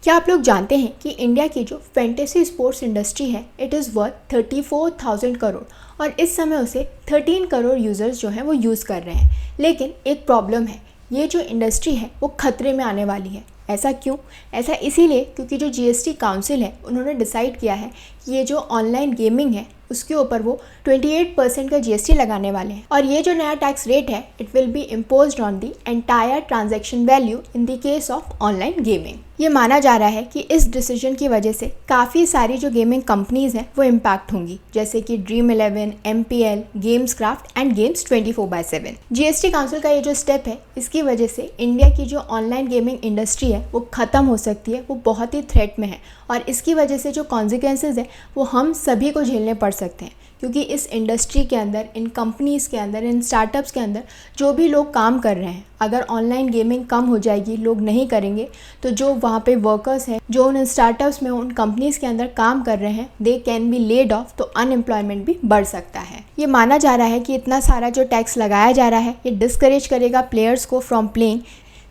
क्या आप लोग जानते हैं कि इंडिया की जो फैंटेसी स्पोर्ट्स इंडस्ट्री है इट इज़ वर्थ 34,000 करोड़ और इस समय उसे 13 करोड़ यूज़र्स जो हैं वो यूज़ कर रहे हैं। लेकिन एक प्रॉब्लम है, ये जो इंडस्ट्री है वो खतरे में आने वाली है। ऐसा क्यों? ऐसा इसीलिए क्योंकि जो जीएसटी काउंसिल है उन्होंने डिसाइड किया है कि ये जो ऑनलाइन गेमिंग है उसके ऊपर वो 28% का जीएसटी लगाने वाले हैं और ये जो नया टैक्स रेट है it will B imposed on the entire transaction value in the case of online gaming. ये माना जा रहा है कि इस डिसीजन की वजह से काफ़ी सारी जो गेमिंग कंपनीज हैं वो इम्पैक्ट होंगी, जैसे कि Dream11, MPL, Gameskraft and games 24/7। GST council का ये जो स्टेप है इसकी वजह से इंडिया की जो ऑनलाइन गेमिंग इंडस्ट्री है वो ख़त्म हो सकती है, वो बहुत ही थ्रेट में है और इसकी वजह से जो कॉन्सिक्वेंसेज है वो हम सभी को झेलने पड़ सकते हैं, क्योंकि इस इंडस्ट्री के अंदर, इन कंपनीज़ के अंदर, इन स्टार्टअप्स के अंदर जो भी लोग काम कर रहे हैं, अगर ऑनलाइन गेमिंग कम हो जाएगी, लोग नहीं करेंगे, तो जो वहाँ पे वर्कर्स हैं, जो उन स्टार्टअप्स में, उन कंपनीज़ के अंदर काम कर रहे हैं, they can be laid off, तो अनएम्प्लॉयमेंट भी बढ़ सकता है। ये माना जा रहा है कि इतना सारा जो टैक्स लगाया जा रहा है ये डिस्करेज करेगा प्लेयर्स को from playing,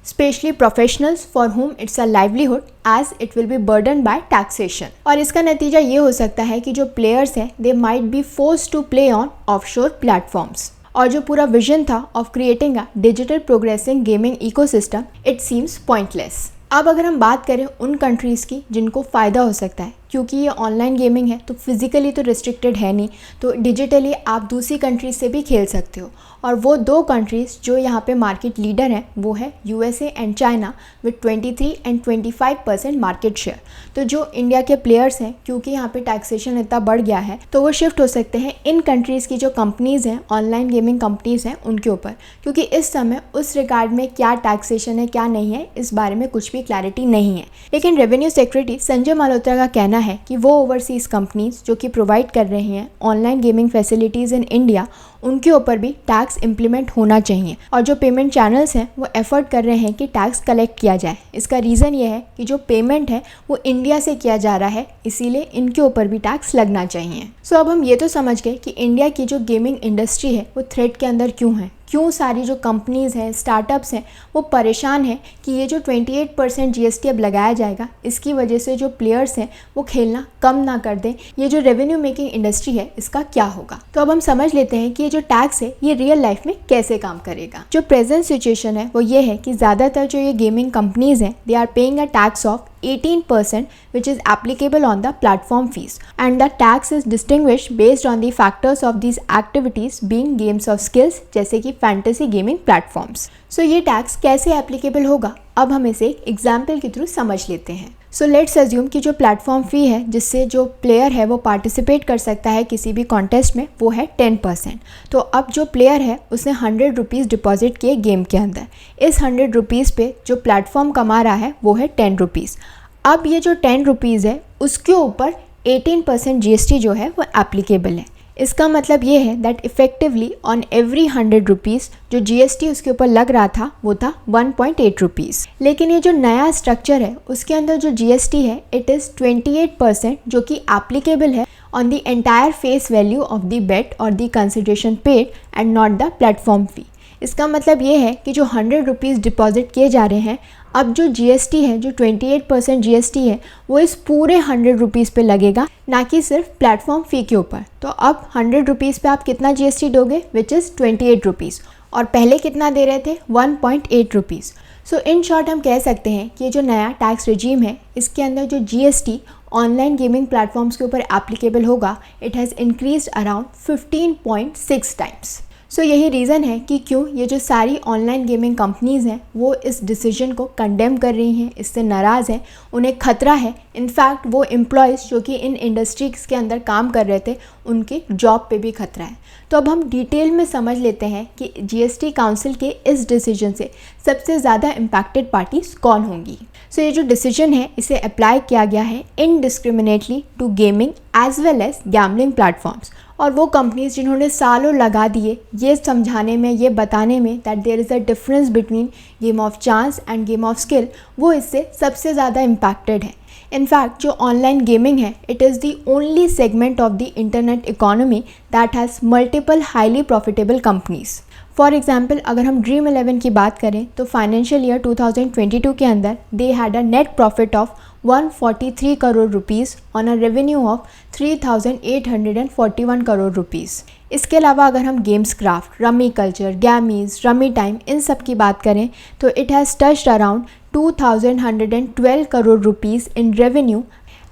specially professionals for whom it's a livelihood as it will be burden by taxation. और इसका नतीजा ये हो सकता है कि जो प्लेयर्स हैं they might be force to play on offshore platforms और जो पूरा विजन था of creating a digital progressing gaming ecosystem it seems pointless. अब अगर हम बात करें उन कंट्रीज़ की जिनको फ़ायदा हो सकता है, क्योंकि ये ऑनलाइन गेमिंग है तो फिज़िकली तो रिस्ट्रिक्टेड है नहीं, तो डिजिटली आप दूसरी कंट्रीज से भी खेल सकते हो और वो दो कंट्रीज़ जो यहाँ पे मार्केट लीडर हैं वो है USA and China with 23 and 25% market share. तो जो इंडिया के प्लेयर्स हैं, क्योंकि यहाँ पे टैक्सेशन इतना बढ़ गया है, तो वो शिफ्ट हो सकते हैं इन कंट्रीज़ की जो कंपनीज़ हैं, ऑनलाइन गेमिंग कंपनीज़ हैं, उनके ऊपर, क्योंकि इस समय उस रिगार्ड में क्या टैक्सेशन है क्या नहीं है इस बारे में कुछ भी क्लैरिटी नहीं है। लेकिन रेवेन्यू सेक्रेटरी संजय मल्होत्रा का कहना है कि वो ओवरसीज़ कंपनीज जो कि प्रोवाइड कर रहे हैं online gaming facilities in India, उनके ऊपर भी टैक्स इम्प्लीमेंट होना चाहिए और जो पेमेंट चैनल्स हैं वो एफर्ट कर रहे हैं कि टैक्स कलेक्ट किया जाए। इसका रीज़न ये है कि जो पेमेंट है वो इंडिया से किया जा रहा है, इसीलिए इनके ऊपर भी टैक्स लगना चाहिए। सो अब हम ये तो समझ गए कि इंडिया की जो गेमिंग इंडस्ट्री है वो थ्रेट के अंदर क्यों है, क्यों सारी जो कंपनीज़ हैं, स्टार्टअप्स हैं, वो परेशान हैं कि ये जो 28% जीएसटी अब लगाया जाएगा इसकी वजह से जो प्लेयर्स हैं वो खेलना कम ना कर दें। ये जो रेवेन्यू मेकिंग इंडस्ट्री है इसका क्या होगा। तो अब हम समझ लेते हैं कि ये जो टैक्स है ये रियल लाइफ में कैसे काम करेगा। जो प्रेजेंट सिचुएशन है वो ये है कि ज़्यादातर जो ये गेमिंग कंपनीज़ हैं they are paying a tax of 18% which is applicable on the platform fees, and the tax is distinguished based on the factors of these activities being games of skills जैसे कि fantasy gaming platforms। So ये tax कैसे applicable होगा, अब हम इसे एक example के थ्रू समझ लेते हैं। सो लेट्स अज्यूम कि जो प्लेटफॉर्म फ़ी है जिससे जो प्लेयर है वो पार्टिसिपेट कर सकता है किसी भी कॉन्टेस्ट में वो है 10%। तो अब जो प्लेयर है उसने 100 रुपीज़ डिपॉजिट किए गेम के अंदर, इस 100 रुपीज़ पे जो प्लेटफॉर्म कमा रहा है वो है 10 रुपीज़। अब ये जो 10 रुपीज़ है उसके ऊपर 18% जीएसटी जो है वो एप्लीकेबल है। इसका मतलब ये है that effectively on every 100 rupees जो जीएसटी उसके ऊपर लग रहा था वो था 1.8 रुपीज़। लेकिन ये जो नया स्ट्रक्चर है उसके अंदर जो जीएसटी है इट इज़ 28% जो कि एप्लीकेबल है on the entire face value of the bet और the consideration paid and not the platform fee. इसका मतलब ये है कि जो 100 रुपीज़ डिपॉजिट किए जा रहे हैं, अब जो जीएसटी है, जो 28% जीएसटी है वो इस पूरे 100 रुपीज़ पे लगेगा, ना कि सिर्फ प्लेटफॉर्म फ़ी के ऊपर। तो अब 100 रुपीज़ पे आप कितना जीएसटी दोगे, विच इज़ 28 रुपीज़, और पहले कितना दे रहे थे, 1.8 रुपीज़। सो इन शॉर्ट हम कह सकते हैं कि ये जो नया टैक्स रेजीम है इसके अंदर जो जीएसटी ऑनलाइन गेमिंग प्लेटफॉर्म्स के ऊपर एप्लीकेबल होगा it has increased around 15.6 times. So यही रीज़न है कि क्यों ये जो सारी ऑनलाइन गेमिंग कंपनीज़ हैं वो इस डिसीजन को कंडेम कर रही हैं, इससे नाराज़ हैं, उन्हें खतरा है। इनफैक्ट वो एम्प्लॉयज़ जो कि इन इंडस्ट्रीज़ के अंदर काम कर रहे थे उनके जॉब पे भी खतरा है। तो अब हम डिटेल में समझ लेते हैं कि जीएसटी काउंसिल के इस डिसीजन से सबसे ज़्यादा इम्पैक्टेड पार्टीज़ कौन होंगी। सो ये जो डिसीजन है इसे अप्लाई किया गया है indiscriminately to gaming as well as gambling platforms, और वो कंपनीज जिन्होंने सालों लगा दिए ये समझाने में, ये बताने में that there is a difference between game of chance and game of skill, वो इससे सबसे ज़्यादा इम्पैक्टेड है। इनफैक्ट जो ऑनलाइन गेमिंग है it is the only segment of the internet economy that has multiple highly profitable companies. For example अगर हम Dream11 की बात करें तो फाइनेंशियल ईयर 2022 के अंदर they had a net profit of 143 crore rupees on a revenue of 3,841 crore rupees. इसके अलावा अगर हम games craft, rummy culture, गैमीज, rummy time in सब की बात करें तो it has touched around 2,112 crore rupees in revenue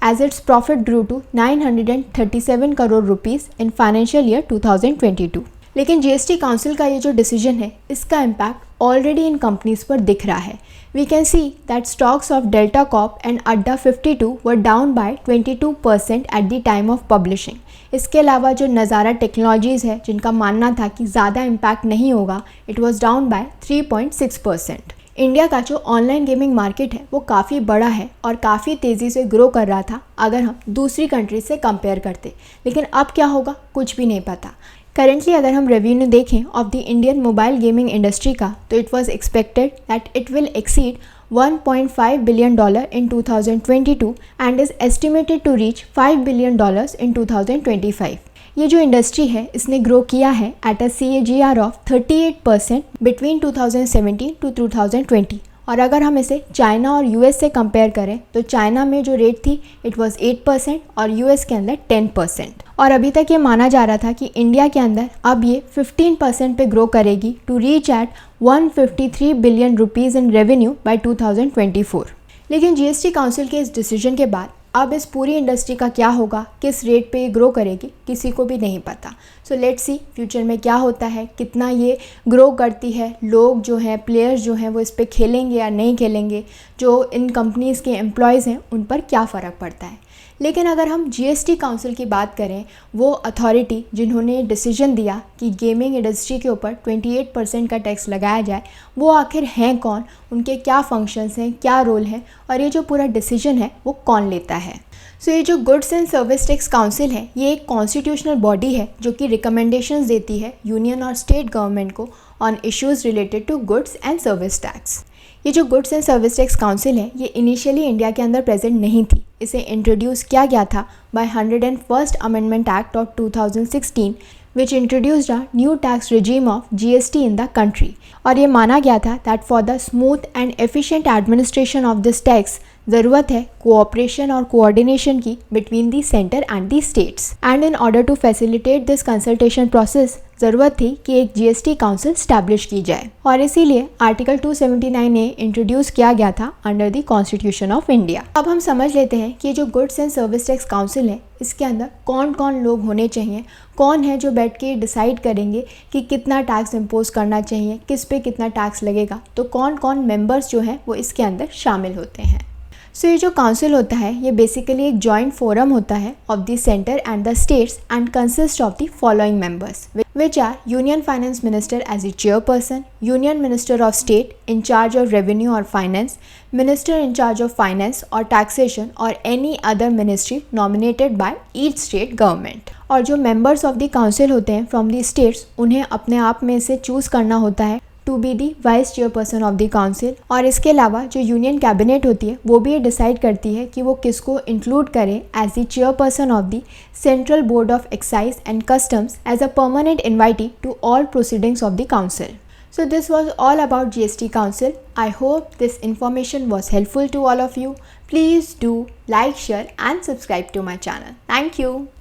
as its profit grew to 937 crore rupees in financial year 2022. लेकिन जीएसटी काउंसिल का ये जो डिसीजन है इसका इम्पैक्ट ऑलरेडी इन कंपनीज पर दिख रहा है. We can see that stocks of Delta Corp and Adda 52 were down by 22% at the time of publishing. इसके अलावा जो नज़ारा टेक्नोलॉजीज़ है जिनका मानना था कि ज़्यादा इम्पैक्ट नहीं होगा, it was down by 3.6%. India का जो ऑनलाइन गेमिंग मार्केट है वो काफ़ी बड़ा है और काफ़ी तेज़ी से ग्रो कर रहा था अगर हम दूसरी कंट्रीज से कंपेयर करते. लेकिन अब क्या होगा कुछ भी नहीं पता. करेंटली अगर हम रेवेन्यू देखें of the Indian mobile gaming industry का तो it was expected that it will exceed $1.5 billion in 2022 and is estimated to reach $5 billion in 2025. ये जो इंडस्ट्री है इसने ग्रो किया है at a CAGR of 38% between 2017 to 2020. और अगर हम इसे चाइना और US से कंपेयर करें तो चाइना में जो रेट थी इट वाज 8% और US के अंदर 10%. और अभी तक ये माना जा रहा था कि इंडिया के अंदर अब ये 15% पे ग्रो करेगी to reach at 153 billion rupees in revenue by 2024. लेकिन जीएसटी काउंसिल के इस डिसीजन के बाद अब इस पूरी इंडस्ट्री का क्या होगा, किस रेट पे ये ग्रो करेगी, किसी को भी नहीं पता. सो लेट्स सी फ्यूचर में क्या होता है, कितना ये ग्रो करती है, लोग जो हैं प्लेयर्स जो हैं वो इस पे खेलेंगे या नहीं खेलेंगे, जो इन कंपनीज़ के एम्प्लॉयज़ हैं उन पर क्या फ़र्क पड़ता है. लेकिन अगर हम जीएसटी काउंसिल की बात करें, वो अथॉरिटी जिन्होंने डिसीजन दिया कि गेमिंग इंडस्ट्री के ऊपर 28% का टैक्स लगाया जाए, वो आखिर हैं कौन, उनके क्या फंक्शंस हैं, क्या रोल है और ये जो पूरा डिसीजन है वो कौन लेता है. सो ये जो goods and service tax council है ये एक कॉन्स्टिट्यूशनल बॉडी है जो कि रिकमेंडेशंस देती है यूनियन और स्टेट गवर्नमेंट को on issues related to goods and service tax. ये जो goods and service tax council है ये इनिशियली इंडिया के अंदर प्रेजेंट नहीं थी. इसे इंट्रोड्यूस किया गया था by 101st amendment act of 2016 which introduced a new tax regime of GST in the country. और ये माना गया था that for the smooth and efficient administration of this tax ज़रूरत है कोऑपरेशन और कोऑर्डिनेशन की between the centre and the states. And in order to facilitate this consultation process ज़रूरत थी कि एक जीएसटी काउंसिल स्टैब्लिश की जाए और इसीलिए आर्टिकल 279A इंट्रोड्यूस किया गया था under the constitution of India. अब हम समझ लेते हैं कि जो goods and service tax council है इसके अंदर कौन कौन लोग होने चाहिए, कौन है जो बैठ के डिसाइड करेंगे कि कितना टैक्स इम्पोज करना चाहिए, किस पे कितना टैक्स लगेगा, तो कौन कौन मेंबर्स जो हैं वो इसके अंदर शामिल होते हैं. सो ये जो काउंसिल होता है ये बेसिकली एक जॉइंट फोरम होता है of the centre and the states and consist of the following members which are Union Finance Minister as the chairperson, Union Minister of State in charge of Revenue or Finance, Minister in charge of Finance or Taxation or any other ministry nominated by each state government. और जो members of the council होते हैं from the states उन्हें अपने आप में से choose करना होता है to be the vice chairperson of the council. और इसके अलावा जो यूनियन कैबिनेट होती है वो भी ये डिसाइड करती है कि वो किसको इंक्लूड करे as the chairperson of the central board of excise and customs as a permanent invitee to all proceedings of the council. So this was all about GST Council. I hope this information was helpful to all of you. Please do like, share and subscribe to my channel. Thank you.